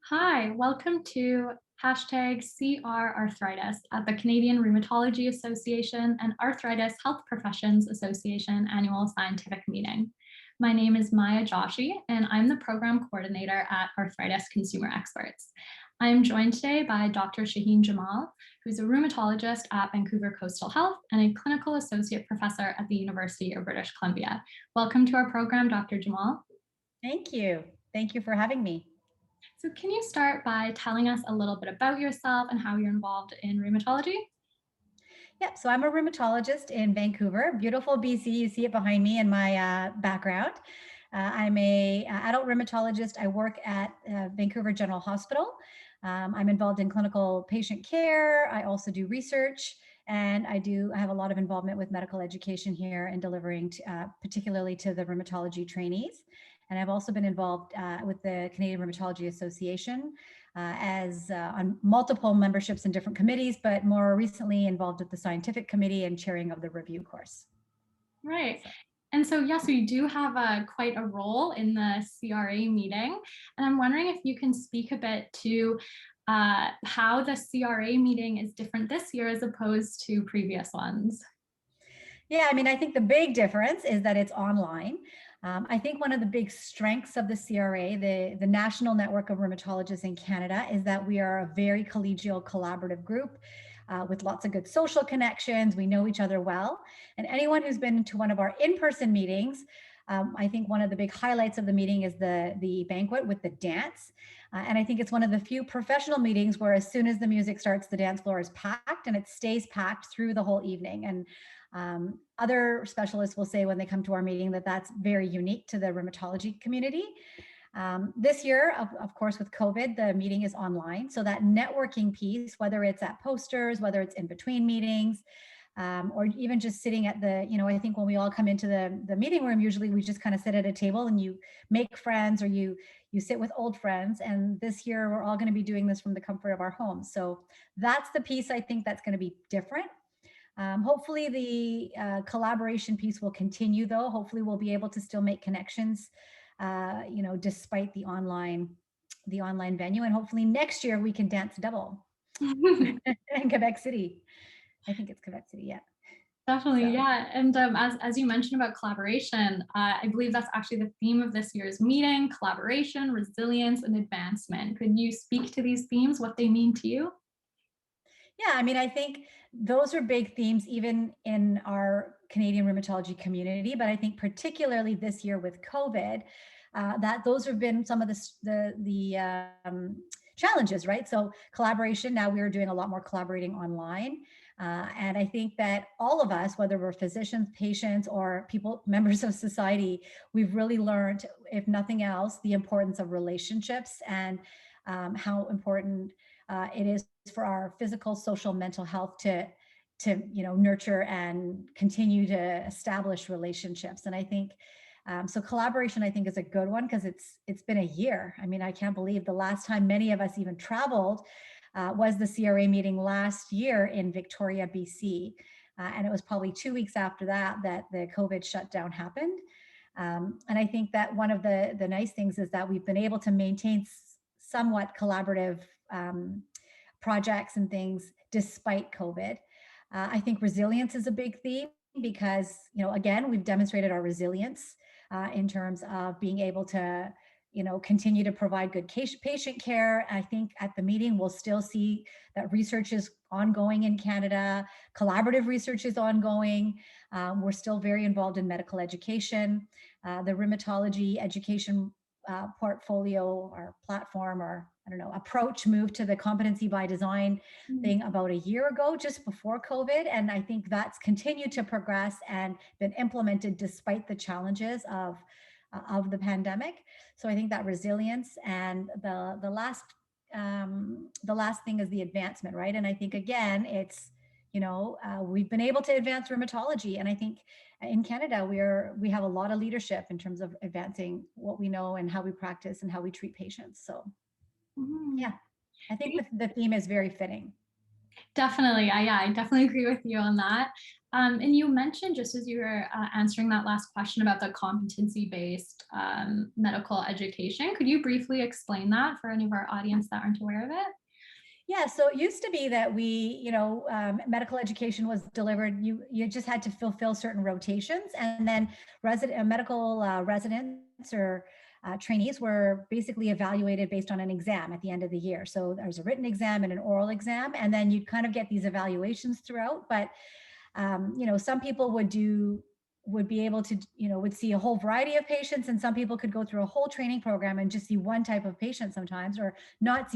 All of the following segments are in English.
Hi, welcome to #CR Arthritis at the Canadian Rheumatology Association and Arthritis Health Professions Association annual scientific meeting. My name is Maya Joshi, and I'm the program coordinator at Arthritis Consumer Experts. I am joined today by Dr. Shahin Jamal, who's a rheumatologist at Vancouver Coastal Health and a clinical associate professor at the University of British Columbia. Welcome to our program, Dr. Jamal. Thank you. Thank you for having me. So can you start by telling us a little bit about yourself and how you're involved in rheumatology? Yep, so I'm a rheumatologist in Vancouver, beautiful BC. You see it behind me in my background. I'm a adult rheumatologist. I work at Vancouver General Hospital. I'm involved in clinical patient care. I also do research, and I have a lot of involvement with medical education here and delivering particularly to the rheumatology trainees. And I've also been involved with the Canadian Rheumatology Association on multiple memberships in different committees, but more recently involved with the scientific committee and chairing of the review course. Right. And so, yes, we do have quite a role in the CRA meeting. And I'm wondering if you can speak a bit to how the CRA meeting is different this year as opposed to previous ones. Yeah, I mean, I think the big difference is that it's online. I think one of the big strengths of the CRA, the National Network of Rheumatologists in Canada, is that we are a very collegial, collaborative group with lots of good social connections. We know each other well. And anyone who's been to one of our in-person meetings, I think one of the big highlights of the meeting is the banquet with the dance. And I think it's one of the few professional meetings where as soon as the music starts, the dance floor is packed and it stays packed through the whole evening. And other specialists will say when they come to our meeting that that's very unique to the rheumatology community. This year, of course, with COVID, the meeting is online. So that networking piece, whether it's at posters, whether it's in between meetings, or even just sitting at I think when we all come into the meeting room, usually we just kind of sit at a table and you make friends or you sit with old friends. And this year, we're all going to be doing this from the comfort of our homes. So that's the piece I think that's going to be different. Hopefully the collaboration piece will continue though. Hopefully we'll be able to still make connections, despite the online venue. And hopefully next year we can dance double in Quebec City. I think it's Quebec City, yeah. Definitely, So. yeah. And as you mentioned about collaboration, I believe that's actually the theme of this year's meeting: collaboration, resilience, and advancement. Could you speak to these themes, what they mean to you? Yeah, I mean, I think those are big themes even in our Canadian rheumatology community, but I think particularly this year with COVID, that those have been some of the challenges, right? So collaboration, now we are doing a lot more collaborating online. And I think that all of us, whether we're physicians, patients, or people, members of society, we've really learned, if nothing else, the importance of relationships and how important it is for our physical, social, mental health to nurture and continue to establish relationships. And I think so collaboration, I think, is a good one because it's been a year. I mean, I can't believe the last time many of us even traveled was the CRA meeting last year in Victoria, BC. And it was probably 2 weeks after that the COVID shutdown happened. And I think that one of the nice things is that we've been able to maintain somewhat collaborative projects and things despite COVID. I think resilience is a big theme because, again, we've demonstrated our resilience in terms of being able to, continue to provide good patient care. I think at the meeting, we'll still see that research is ongoing in Canada. Collaborative research is ongoing. We're still very involved in medical education. The rheumatology education portfolio or platform or approach moved to the competency by design thing about a year ago, just before COVID. And I think that's continued to progress and been implemented despite the challenges of the pandemic. So I think that resilience and the last thing is the advancement, right? And I think again, it's we've been able to advance rheumatology, and I think in Canada we have a lot of leadership in terms of advancing what we know and how we practice and how we treat patients. So Mhm. yeah, I think the theme is very fitting. Definitely. I definitely agree with you on that. And you mentioned just as you were answering that last question about the competency-based medical education. Could you briefly explain that for any of our audience that aren't aware of it? Yeah, so it used to be that medical education was delivered. You just had to fulfill certain rotations, and then medical residents or trainees were basically evaluated based on an exam at the end of the year. So there was a written exam and an oral exam, and then you'd kind of get these evaluations throughout. But some people would be able to, would see a whole variety of patients, and some people could go through a whole training program and just see one type of patient sometimes, or not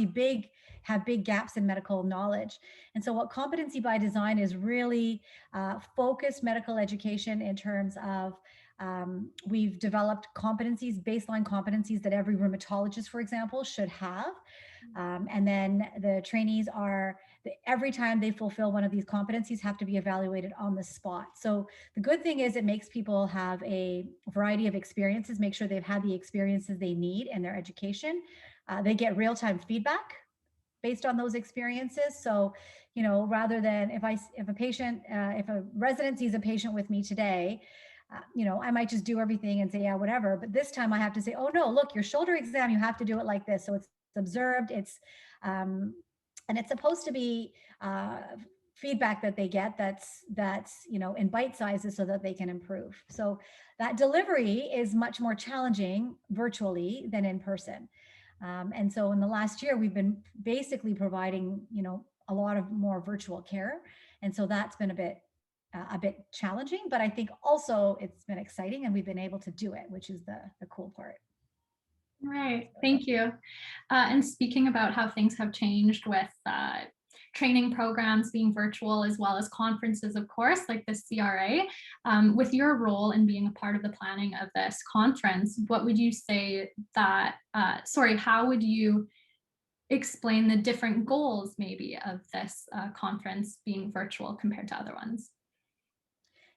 have big gaps in medical knowledge. And so what Competency by Design is really focused medical education in terms of we've developed baseline competencies that every rheumatologist, for example, should have. And then the trainees every time they fulfill one of these competencies have to be evaluated on the spot. So the good thing is it makes people have a variety of experiences, make sure they've had the experiences they need in their education. They get real-time feedback based on those experiences. So, rather than if a resident sees a patient with me today, I might just do everything and say, yeah, whatever. But this time I have to say, oh no, look, your shoulder exam, you have to do it like this. So it's observed, um, and it's supposed to be feedback that they get that's in bite sizes so that they can improve. So that delivery is much more challenging virtually than in person. And so in the last year, we've been basically providing, a lot of more virtual care. And so that's been a bit challenging, but I think also it's been exciting and we've been able to do it, which is the cool part. Right. Thank you. And speaking about how things have changed with training programs being virtual as well as conferences, of course, like the CRA, with your role in being a part of the planning of this conference, what would you say how would you explain the different goals maybe of this conference being virtual compared to other ones?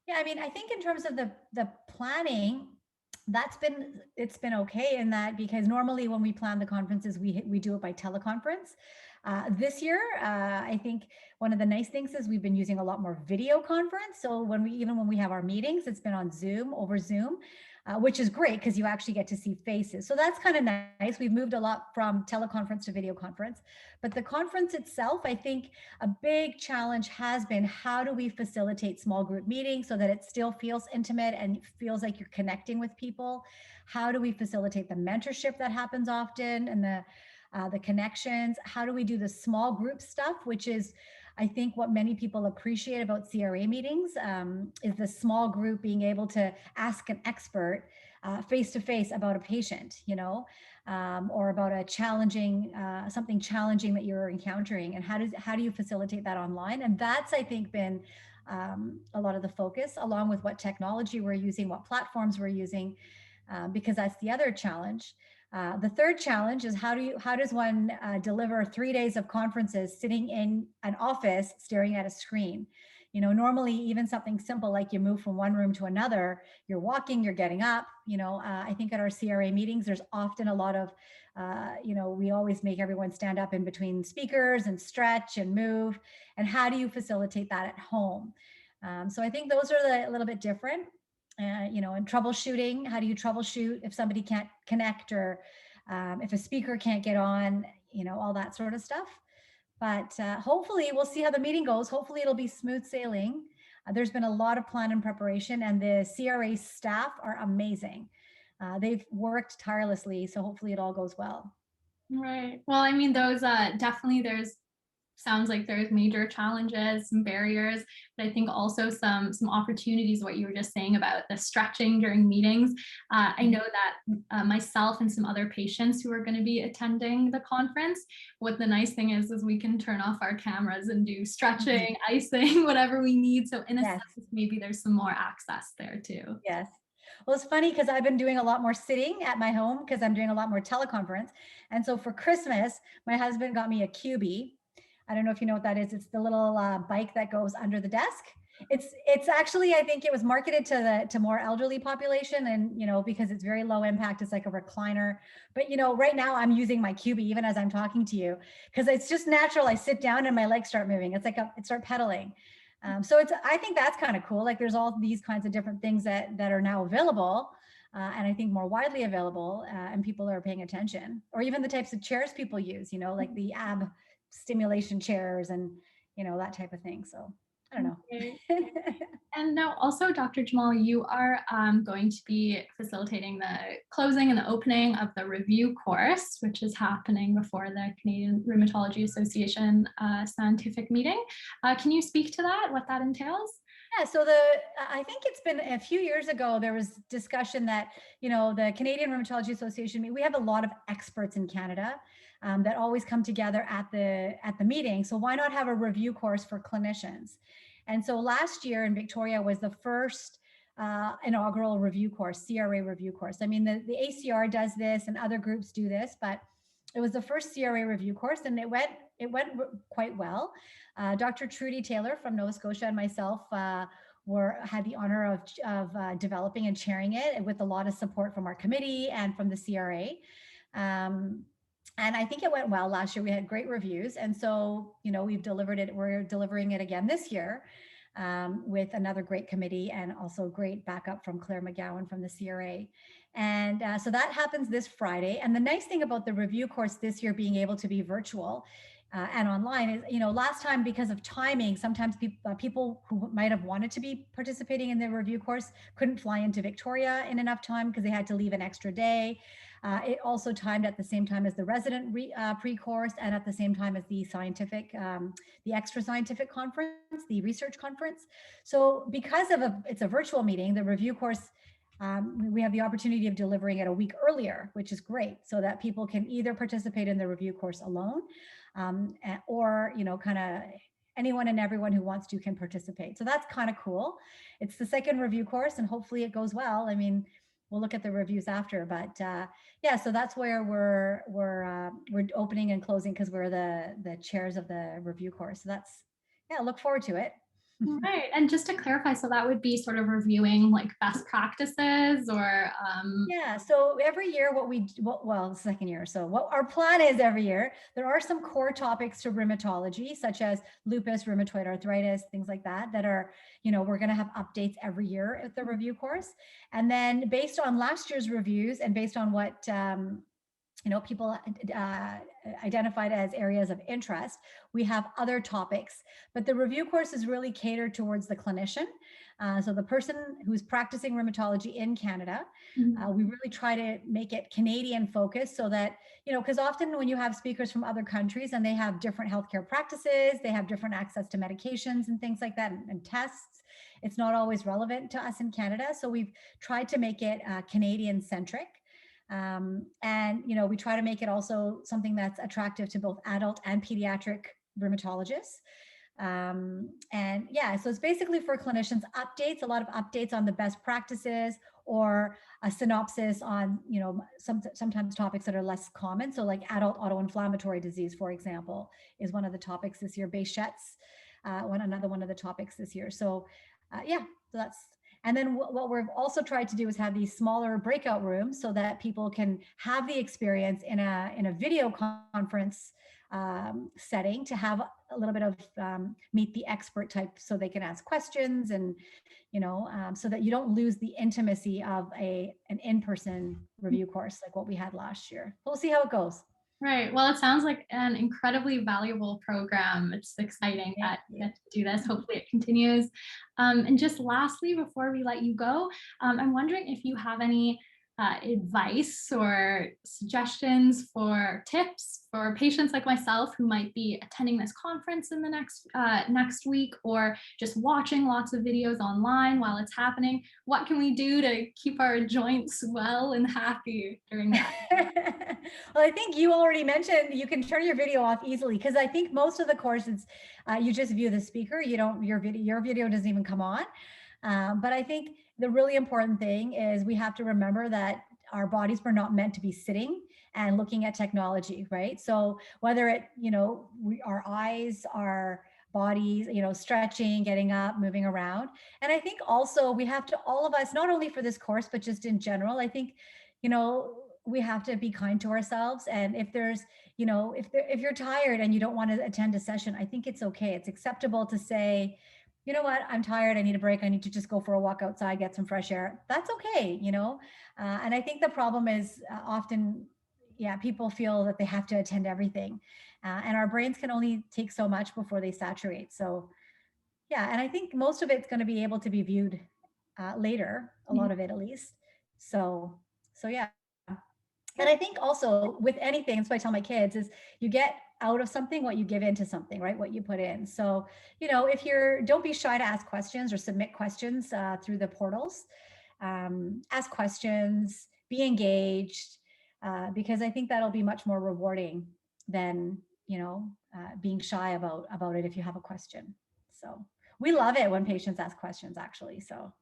Yeah, I mean, I think in terms of the planning, it's been okay in that, because normally when we plan the conferences, we do it by teleconference. This year, I think one of the nice things is we've been using a lot more video conference. So when we have our meetings, it's been on over Zoom, which is great because you actually get to see faces. So that's kind of nice. We've moved a lot from teleconference to video conference. But the conference itself, I think a big challenge has been, how do we facilitate small group meetings so that it still feels intimate and feels like you're connecting with people? How do we facilitate the mentorship that happens often and the connections? How do we do the small group stuff, which is, I think, what many people appreciate about CRA meetings, is the small group being able to ask an expert face to face about a patient, or about something challenging that you're encountering, and how do you facilitate that online? And that's, I think, been a lot of the focus, along with what technology we're using, what platforms we're using, because that's the other challenge. The third challenge is, how does one deliver 3 days of conferences sitting in an office staring at a screen? Normally even something simple like you move from one room to another, you're walking, you're getting up. I think at our CRA meetings, there's often a lot of, we always make everyone stand up in between speakers and stretch and move. And how do you facilitate that at home? So I think those are a little bit different. And troubleshooting, how do you troubleshoot if somebody can't connect, or if a speaker can't get on, all that sort of stuff. But hopefully we'll see how the meeting goes. Hopefully it'll be smooth sailing. There's been a lot of plan and preparation, and the CRA staff are amazing. They've worked tirelessly, so hopefully it all goes well. Right. Well, I mean, those definitely sounds like there's major challenges, some barriers, but I think also some opportunities, what you were just saying about the stretching during meetings. I know that myself and some other patients who are going to be attending the conference, what the nice thing is we can turn off our cameras and do stretching, icing, whatever we need. So in a Yes. sense, maybe there's some more access there too. Yes. Well, it's funny because I've been doing a lot more sitting at my home because I'm doing a lot more teleconference. And so for Christmas, my husband got me a QB. I don't know if you know what that is. It's the little bike that goes under the desk. It's actually, I think it was marketed to more elderly population, and because it's very low impact, it's like a recliner. But right now I'm using my QB even as I'm talking to you, because it's just natural. I sit down and my legs start moving. It's like it start pedaling. So I think that's kind of cool. Like there's all these kinds of different things that are now available. And I think more widely available, and people are paying attention. Or even the types of chairs people use, like the ab stimulation chairs and that type of thing. So I don't Okay. know. And now also, Dr. Jamal, you are going to be facilitating the closing and the opening of the review course, which is happening before the Canadian Rheumatology Association scientific meeting. Can you speak to that, what that entails? Yeah, so I think it's been a few years ago, there was discussion that, the Canadian Rheumatology Association, we have a lot of experts in Canada that always come together at the meeting. So why not have a review course for clinicians? And so last year in Victoria was the first inaugural review course, CRA review course. I mean, the ACR does this and other groups do this, but it was the first CRA review course, and it went quite well. Dr. Trudy Taylor from Nova Scotia and myself had the honor of developing and chairing it with a lot of support from our committee and from the CRA. And I think it went well last year. We had great reviews. And so, we've delivered it. We're delivering it again this year with another great committee and also great backup from Claire McGowan from the CRA. And so that happens this Friday. And the nice thing about the review course this year being able to be virtual and online is, last time because of timing, sometimes people who might have wanted to be participating in the review course couldn't fly into Victoria in enough time because they had to leave an extra day. It also timed at the same time as the resident pre-course and at the same time as the extra scientific conference, the research conference. So because it's a virtual meeting, the review course, we have the opportunity of delivering it a week earlier, which is great, so that people can either participate in the review course alone, or kind of anyone and everyone who wants to can participate. So that's kind of cool. It's the second review course, and hopefully it goes well. I mean, we'll look at the reviews after, but yeah, so that's where we're opening and closing because we're the chairs of the review course. So look forward to it. Right. And just to clarify, so that would be sort of reviewing like best practices or Yeah, so every year the second year. So what our plan is every year, there are some core topics to rheumatology, such as lupus, rheumatoid arthritis, things like that are, we're going to have updates every year at the review course. And then based on last year's reviews and based on what people identified as areas of interest, we have other topics, but the review course is really catered towards the clinician. So the person who's practicing rheumatology in Canada, we really try to make it Canadian focused so that, because often when you have speakers from other countries and they have different healthcare practices, they have different access to medications and things like that and tests, it's not always relevant to us in Canada. So we've tried to make it Canadian centric. And we try to make it also something that's attractive to both adult and pediatric rheumatologists. And yeah, so it's basically for clinicians updates, a lot of updates on the best practices or a synopsis on, sometimes topics that are less common. So like adult autoinflammatory disease, for example, is one of the topics this year. Behçet's another one of the topics this year. So so that's. And then what we've also tried to do is have these smaller breakout rooms so that people can have the experience in a video conference setting to have a little bit of meet the expert type, so they can ask questions and so that you don't lose the intimacy of an in-person review course like what we had last year. We'll see how it goes. Right. Well, it sounds like an incredibly valuable program. It's exciting that you get to do this. Hopefully it continues. And just lastly, before we let you go, I'm wondering if you have any advice or suggestions for tips for patients like myself who might be attending this conference in the next week, or just watching lots of videos online while it's happening. What can we do to keep our joints well and happy during that? Well, I think you already mentioned you can turn your video off easily, because I think most of the courses you just view the speaker. Your video doesn't even come on. But I think the really important thing is we have to remember that our bodies were not meant to be sitting and looking at technology, right? So whether our eyes, our bodies, stretching, getting up, moving around. And I think also we have to, all of us, not only for this course, but just in general, I think, we have to be kind to ourselves. And if there's, if you're tired and you don't want to attend a session, I think it's okay. It's acceptable to say, you know what, I'm tired. I need a break. I need to just go for a walk outside, get some fresh air. That's okay. And I think the problem is often, yeah, people feel that they have to attend everything. And our brains can only take so much before they saturate. So, yeah, and I think most of it's going to be able to be viewed later, a lot of it at least. So yeah. And I think also with anything, that's what I tell my kids is you get out of something what you give into something, right? What you put in. So, if don't be shy to ask questions or submit questions through the portals. Ask questions, be engaged, because I think that'll be much more rewarding than, being shy about it if you have a question. So we love it when patients ask questions, actually. So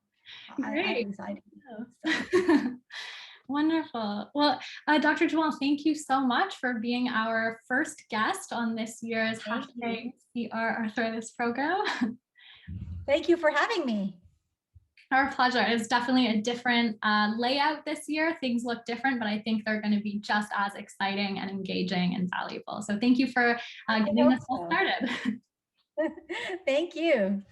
at Great. least I do. Oh. Wonderful. Well, Dr. Jamal, thank you so much for being our first guest on this year's Thank you. #CR Arthritis program. Thank you for having me. Our pleasure. It's definitely a different layout this year. Things look different, but I think they're going to be just as exciting and engaging and valuable. So thank you for I getting hope this all so. started. Thank you.